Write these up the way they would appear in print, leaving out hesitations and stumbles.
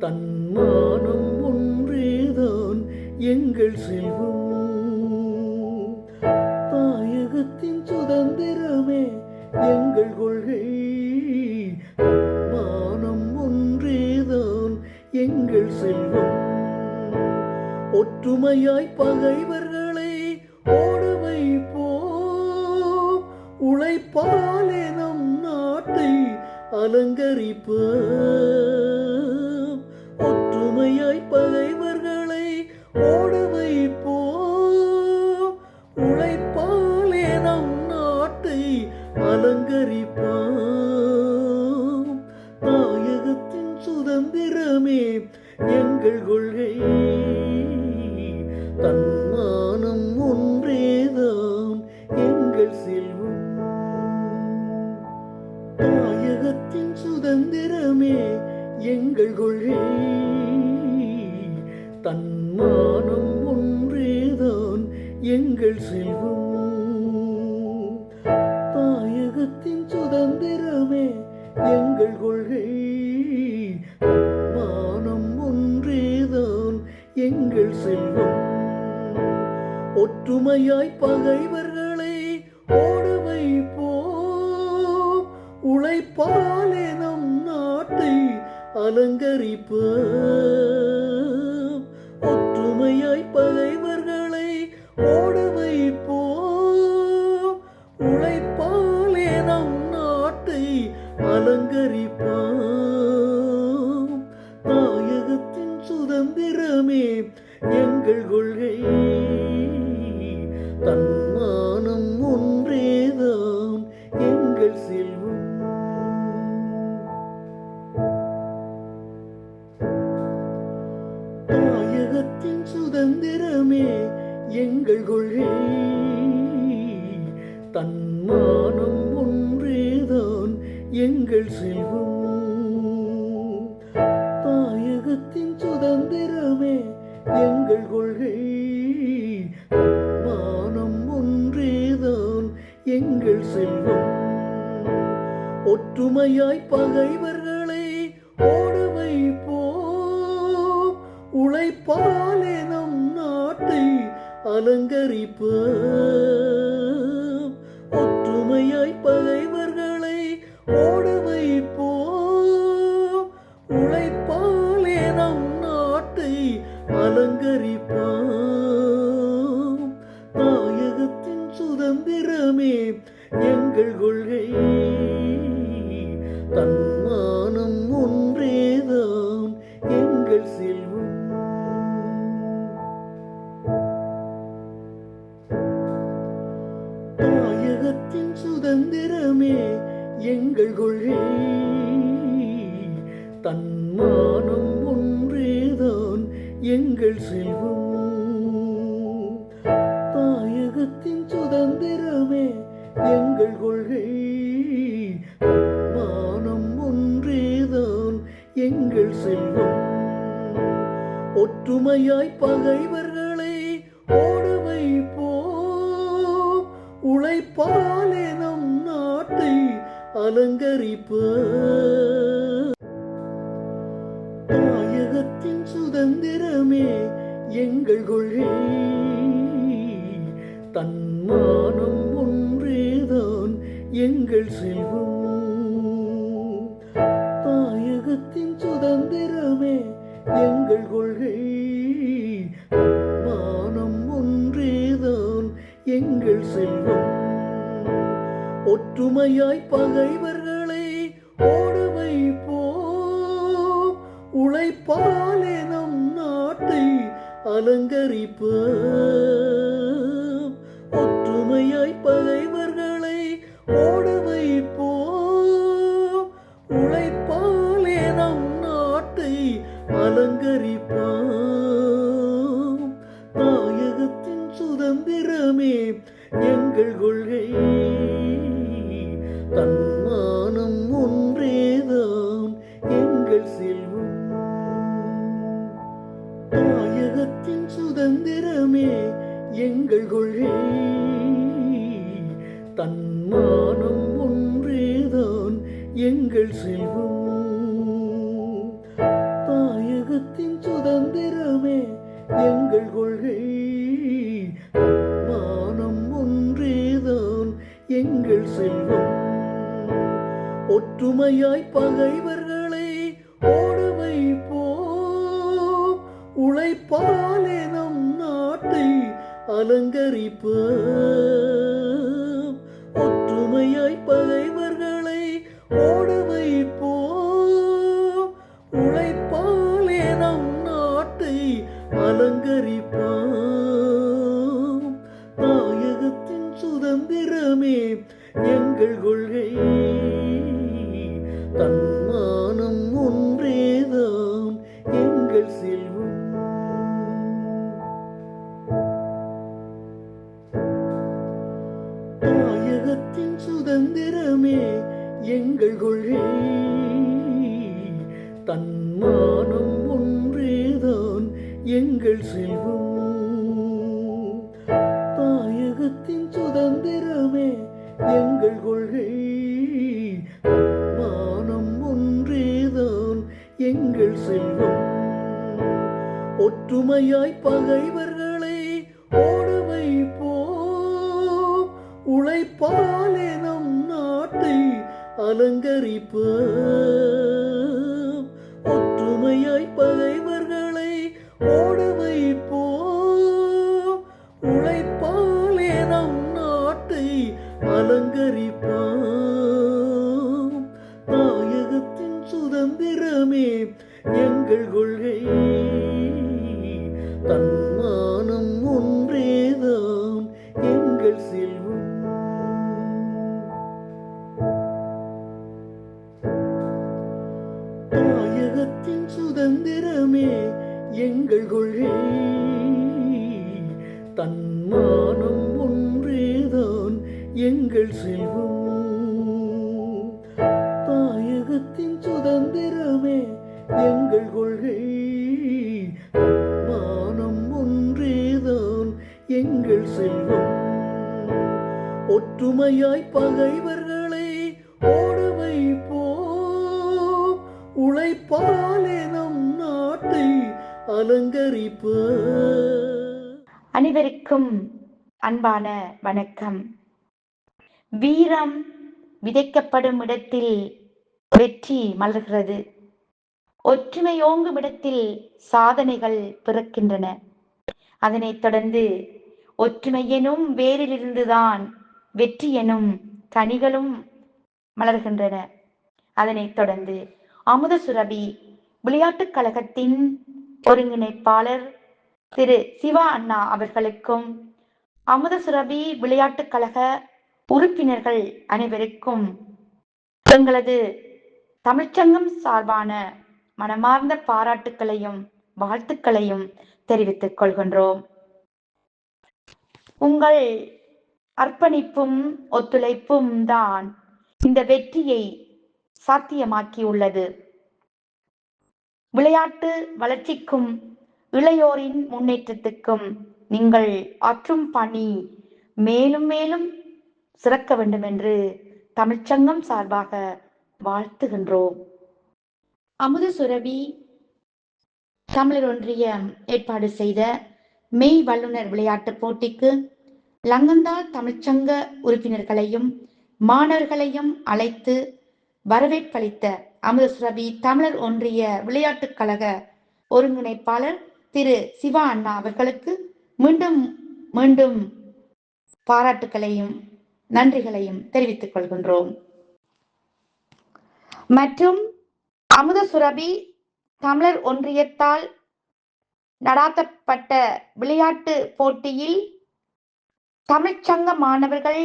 தன்மானம் ஒன்றேதான் எங்கள் செல்வம். தாயகத்தின் சுதந்திரமே எங்கள் கொள்கை. தன்மானம் ஒன்றேதான் எங்கள் செல்வம். ஒற்றுமையாய் பகைவர்களை ஓட வைப்போம். உழைப்பாலே நம் நாட்டை அலங்கரிப்போம். ஒற்றுமையாய் பகைவர்களை ஓட வைப்போம். உழைப்பாலே நம் நாட்டை அலங்கரிப்போம். தாயகத்தின் சுதந்திரமே எங்கள் கொள்கை. தன்மானம் ஒன்றேதான் எங்கள் செல்வம். தாயகத்தின் சுதந்திரமே எங்கள் கொள்கை. தன்மானம் ஒன்றேதான் எங்கள் செல்வம். தாயகத்தின் சுதந்திரமே எங்கள் கொள்கை. தன்மானம் ஒன்றேதான் எங்கள் செல்வம். ஒற்றுமையாய் பகைவர்களை ஓட வைப்போம். உழைப்பாலே நம் நாட்டை அலங்கரிப்போம். ஒற்றுமையாய் பகைவர்களை ஓட வைப்போம். உழைப்பாலே நம் நாட்டை அலங்கரிப்போம். தாயகத்தின் சுதந்திரமே எங்கள் கொள்கை. தன்மானம் ஒன்றேதான் எங்கள் செல்வம். தாயகத்தின் சுதந்திரமே எங்கள் கொள்கை. தன்மானம் ஒன்றேதான் எங்கள் செல்வம். தாயகத்தின் சுதந்திரமே எங்கள் கொள்கை. தன்மானம் ஒன்றேதான் எங்கள் செல்வம். ஒற்றுமையாய் பகைவர்களை ஓட வைப்போம். உழைப்பாலே நம் நாட்டை அலங்கரிப்போம். ஒற்றுமையாய் பகைவர்களை ஓட வைப்போம். உழைப்பாலே நம் நாட்டை அலங்கரிப்போம். தாயகத்தின் சுதந்திரமே எங்கள் கொள்கை. தன்மானம் ஒன்றேதான் எங்கள் செல்வம். தாயகத்தின் சுதந்திரமே எங்கள் கொள்கை. தன்மானம் ஒன்றேதான் எங்கள் செல்வம். தாயகத்தின் சுதந்திரமே எங்கள் கொள்கை. தன்மானம் ஒன்றேதான் எங்கள் செல்வம். ஒற்றுமையாய் பகைவர்களை ஓட வைப்போம். உழைப்பாலே நம் நாட்டை அலங்கரிப்போம். தாயகத்தின் சுதந்திரமே எங்கள் கொள்கை. தன்மானம் ஒன்றேதான் எங்கள் செல்வம். தாயகத்தின் சுதந்திரமே எங்கள் கொள்கை. தன்மானம் ஒன்றேதான் எங்கள் செல்வம். ஒற்றுமையாய் பகைவர்களை ஓட வைப்போம். உழைப்பாலே நம் நாட்டை அலங்கரிப்போம். ஒற்றுமையாய் பகைவர்களை ஓட வைப்போம். உழைப்பாலே நம் நாட்டை அலங்கரிப்போம். தாயகத்தின் சுதந்திரமே எங்கள் கொள்கை. தன்மானம் ஒன்றேதான் எங்கள் செல்வம். தாயகத்தின் சுதந்திரமே எங்கள் கொள்கை. தன்மானம் ஒன்றேதான் எங்கள் செல்வம். தாய ஒற்றுமையாய் பகைவர்களை ஓட வைப்போம், உழைப்பாலே நம் நாட்டை அலங்கரிப்போம். ஒற்றுமையாய் பகைவர்களை ஓட வைப்போம், உழைப்பாலே நம் நாட்டை அலங்கரிப்போம். தாயகத்தின் சுதந்திரமே எங்கள் கொள்கை, தன்மானம் ஒன்றேதான் எங்கள் செல்வம். தாயகத்தின் சுதந்திரமே எங்கள் கொள்கை, தன்மானம் ஒன்றேதான் எங்கள் செல்வம். தாயகத்தின் சுதந்திரமே எங்கள் கொள்கை, தன்மானம் ஒன்றேதான் எங்கள் செல்வம். ஒற்றுமையாய் பகைவர்களை ஓட வைப்போம், உழைப்பாலே நம் நாட்டை அலங்கரிப்போம். ஒற்றுமையாய் பகைவர்களை ஓட வைப்போம், உழைப்பாலே நம் நாட்டை அலங்கரிப்போம். தாயகத்தின் சுதந்திரமே எங்கள் கொள்கை, தன்மானம் ஒன்றேதான் எங்கள் செல்வம். தாயகத்தின் சுதந்திரமே எங்கள் கொள்கை, தன்மானம் ஒன்றேதான் எங்கள் செல்வம். தாயகத்தின் சுதந்திரமே எங்கள் கொள்கை, தன்மானம் ஒன்றேதான் எங்கள் செல்வம். ஒற்றுமையாய் பகைவர்களை ஓட வைப்போம், உழைப்பாலே நம் நாட்டை அலங்கரிப்போம். அனைவருக்கும் அன்பான வணக்கம். வீரம் விதைக்கப்படும் இடத்தில் வெற்றி மலர்கிறது. ஒற்றுமை ஓங்கும் இடத்தில் சாதனைகள் பிறக்கின்றன. அதனைத் தொடர்ந்து ஒற்றுமை எனும் வேரிலிருந்துதான் வெற்றி எனும் கனிகளும் மலர்கின்றன. அதனைத் தொடர்ந்து அமுத சுரபி விளையாட்டுக் கழகத்தின் ஒருங்கிணைப்பாளர் திரு சிவா அண்ணா அவர்களுக்கும், அமுத சுரபி விளையாட்டுக் கழக உறுப்பினர்கள் அனைவருக்கும் எங்களது தமிழ்ச்சங்கம் சார்பான மனமார்ந்த பாராட்டுக்களையும் வாழ்த்துக்களையும் தெரிவித்துக் கொள்கின்றோம். உங்கள் அர்ப்பணிப்பும் ஒத்துழைப்பும் தான் இந்த வெற்றியை சாத்தியமாக்கியுள்ளது. விளையாட்டு வளர்ச்சிக்கும் இளையோரின் முன்னேற்றத்துக்கும் நீங்கள் ஆற்றும் பணி மேலும் மேலும் சிறக்க வேண்டும் என்று தமிழ்ச்சங்கம் சார்பாக வாழ்த்துகின்றோம். அமுத சுரபி தமிழர் ஒன்றியம் ஏற்பாடு செய்த மெய் வல்லுநர் விளையாட்டு போட்டிக்கு லங்கந்தால் தமிழ்ச்சங்க உறுப்பினர்களையும் மாணவர்களையும் அழைத்து வரவேற்பளித்த அமுத சுரபி தமிழர் ஒன்றிய விளையாட்டுக் கழக ஒருங்கிணைப்பாளர் திரு சிவா அண்ணா அவர்களுக்கு மீண்டும் மீண்டும் பாராட்டுக்களையும் நன்றிகளையும் தெரிவித்துக் கொள்கின்றோம். மற்றும் அமுத சுரபி தமிழர் ஒன்றியத்தால் நடாத்தப்பட்ட விளையாட்டு போட்டியில் தமிழ்ச்சங்க மாணவர்கள்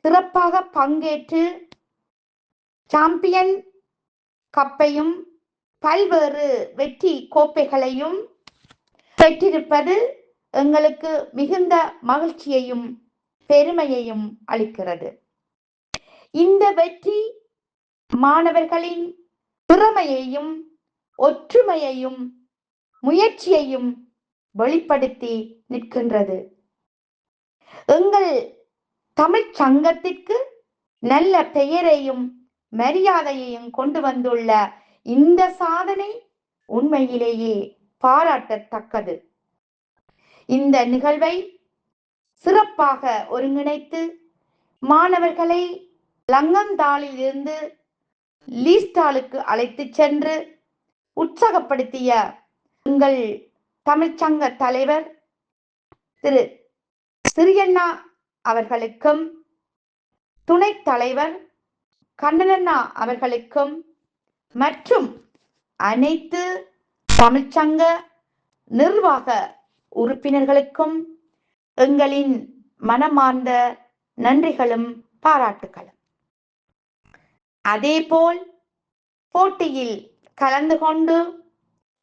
சிறப்பாக பங்கேற்று சாம்பியன் கப்பையும் பல்வேறு வெற்றி கோப்பைகளையும் பெற்றிருப்பது எங்களுக்கு மிகுந்த மகிழ்ச்சியையும் பெருமையையும் அளிக்கிறது. இந்த வெற்றி மாணவர்களின் திறமையையும் ஒற்றுமையையும் முயற்சியையும் வெளிப்படுத்தி நிற்கின்றது. எங்கள் தமிழ் சங்கத்திற்கு நல்ல பெயரையும் மரியாதையையும் கொண்டு வந்துள்ள இந்த சாதனை உண்மையிலேயே பாராட்டத்தக்கது. இந்த நிகழ்வை சிறப்பாக ஒருங்கிணைத்து மாணவர்களை லங்கந்தாளில் இருந்து லீஸ்டாலுக்கு அழைத்துச் சென்று உற்சாகப்படுத்திய எங்கள் தமிழ்ச்சங்க தலைவர் திரு சிறியண்ணா அவர்களுக்கும் துணைத் தலைவர் கண்ணனண்ணா அவர்களுக்கும் மற்றும் அனைத்து தமிழ்ச்சங்க நிர்வாக உறுப்பினர்களுக்கும் எங்களின் மனமார்ந்த நன்றிகளும் பாராட்டுகளும். அதேபோல் போட்டியில் கலந்து கொண்டு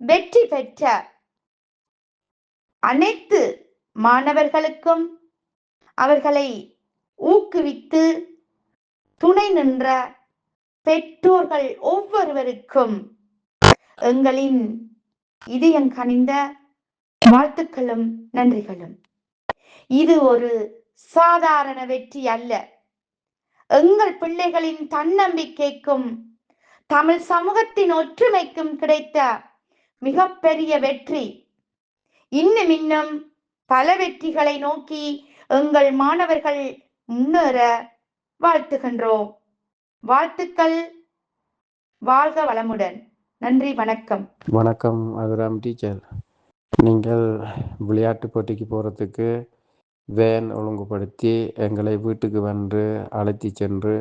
வெற்றி பெற்ற அனைத்து மாணவர்களுக்கும் அவர்களை ஊக்குவித்து துணை நின்ற பெற்றோர்கள் ஒவ்வொருவருக்கும் எங்களின் இதயம் கனிந்த வாழ்த்துக்களும் நன்றிகளும். இது ஒரு சாதாரண வெற்றி அல்ல. எங்கள் பிள்ளைகளின் தன்னம்பிக்கைக்கும் தமிழ் சமூகத்தின் ஒற்றுமைக்கும் கிடைத்த மிகப்பெரிய வெற்றி. இன்னும் பல வெற்றிகளை நோக்கி எங்கள் மாணவர்கள் முன்னேற வாழ்த்துகின்றோம். வாழ்த்துக்கள். வாழ்க வளமுடன். நன்றி. வணக்கம். வணக்கம் அபிராம் டீச்சர். நீங்கள் விளையாட்டு போட்டிக்கு போகிறதுக்கு வேன் ஒழுங்குபடுத்தி எங்களை வீட்டுக்கு வந்து அழைத்து சென்று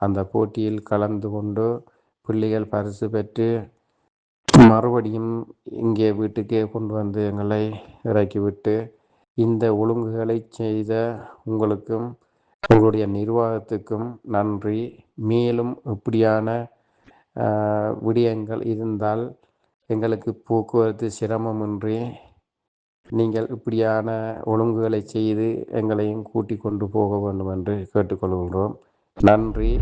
அந்த போட்டியில் கலந்து கொண்டு பிள்ளைகள் பரிசு பெற்று மறுபடியும் இங்கே வீட்டுக்கே கொண்டு வந்து எங்களை இறக்கிவிட்டு இந்த ஒழுங்குகளை செய்த உங்களுக்கும் உங்களுடைய நிர்வாகத்துக்கும் நன்றி. மேலும் இப்படியான விடயங்கள் இருந்தால் எங்களுக்கு போக்குவரத்து சிரமமின்றி நீங்கள் இப்படியான ஒழுங்குகளை செய்து எங்களையும் கூட்டிக் கொண்டு போக வேண்டும் என்று கேட்டுக்கொள்கின்றோம். நன்றி.